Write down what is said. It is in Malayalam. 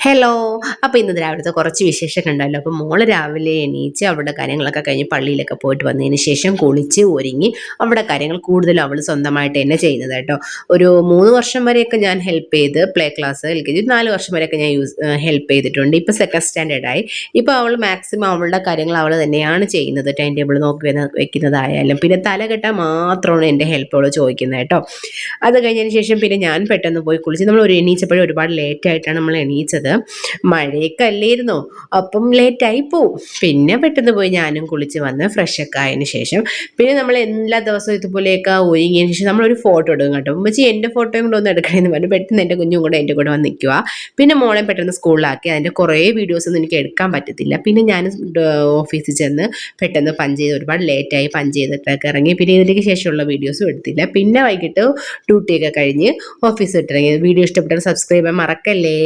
ഹലോ. അപ്പോൾ ഇന്നത്തെ രാവിലത്തെ കുറച്ച് വിശേഷമൊക്കെ ഉണ്ടല്ലോ. അപ്പോൾ മോള് രാവിലെ എണീച്ച് അവളുടെ കാര്യങ്ങളൊക്കെ കഴിഞ്ഞ് പള്ളിയിലൊക്കെ പോയിട്ട് വന്നതിന് ശേഷം കുളിച്ച് ഒരുങ്ങി അവളുടെ കാര്യങ്ങൾ കൂടുതലും അവൾ സ്വന്തമായിട്ട് തന്നെ ചെയ്യുന്നത് കേട്ടോ. ഒരു 3 വർഷം വരെയൊക്കെ ഞാൻ ഹെൽപ്പ് ചെയ്ത് പ്ലേ ക്ലാസ് LKG 4 വർഷം വരെയൊക്കെ ഞാൻ ഹെൽപ്പ് ചെയ്തിട്ടുണ്ട്. ഇപ്പോൾ സെക്കൻഡ് സ്റ്റാൻഡേർഡായി. ഇപ്പോൾ അവൾ മാക്സിമം അവളുടെ കാര്യങ്ങൾ അവൾ തന്നെയാണ് ചെയ്യുന്നത്. ടൈം ടേബിൾ നോക്കി വെക്കുന്നതായാലും പിന്നെ തല കെട്ടാൻ മാത്രമാണ് എൻ്റെ ഹെൽപ്പ് അവൾ ചോദിക്കുന്നത് കേട്ടോ. അത് കഴിഞ്ഞതിന് ശേഷം പിന്നെ ഞാൻ പെട്ടെന്ന് പോയി കുളിച്ച് നമ്മൾ എണീച്ചപ്പോഴും ഒരുപാട് ലേറ്റായിട്ടാണ് നമ്മൾ എണീച്ചത്. മഴയൊക്കെ അല്ലായിരുന്നോ, അപ്പം ലേറ്റായി പോവും. പിന്നെ പെട്ടെന്ന് പോയി ഞാനും കുളിച്ച് വന്ന് ഫ്രഷൊക്കെ ആയതിനു ശേഷം പിന്നെ നമ്മൾ എല്ലാ ദിവസവും ഇതുപോലെയൊക്കെ ഒരുങ്ങിയതിന് ശേഷം നമ്മളൊരു ഫോട്ടോ എടുക്കും കേട്ടോ. ഉമ്മച്ചി എൻ്റെ ഫോട്ടോയും കൂടെ ഒന്ന് എടുക്കണമെന്ന് പറഞ്ഞു പെട്ടെന്ന് എൻ്റെ കുഞ്ഞും കൂടെ എൻ്റെ കൂടെ വന്ന് നിൽക്കുക. പിന്നെ മോളെ പെട്ടെന്ന് സ്കൂളിലാക്കി. അതിൻ്റെ കുറേ വീഡിയോസൊന്നും എനിക്ക് എടുക്കാൻ പറ്റത്തില്ല. പിന്നെ ഞാൻ ഓഫീസിൽ ചെന്ന് പെട്ടെന്ന് പഞ്ച് ചെയ്ത് ഒരുപാട് ലേറ്റായി പഞ്ച് ചെയ്തിട്ടൊക്കെ ഇറങ്ങി. പിന്നെ ഇതിലേക്ക് ശേഷമുള്ള വീഡിയോസും എടുത്തില്ല. പിന്നെ വൈകിട്ട് ഡ്യൂട്ടിയൊക്കെ കഴിഞ്ഞ് ഓഫീസ് വിട്ടിറങ്ങി. വീഡിയോ ഇഷ്ടപ്പെട്ടാൽ സബ്സ്ക്രൈബ് ചെയ്യാൻ മറക്കല്ലേ.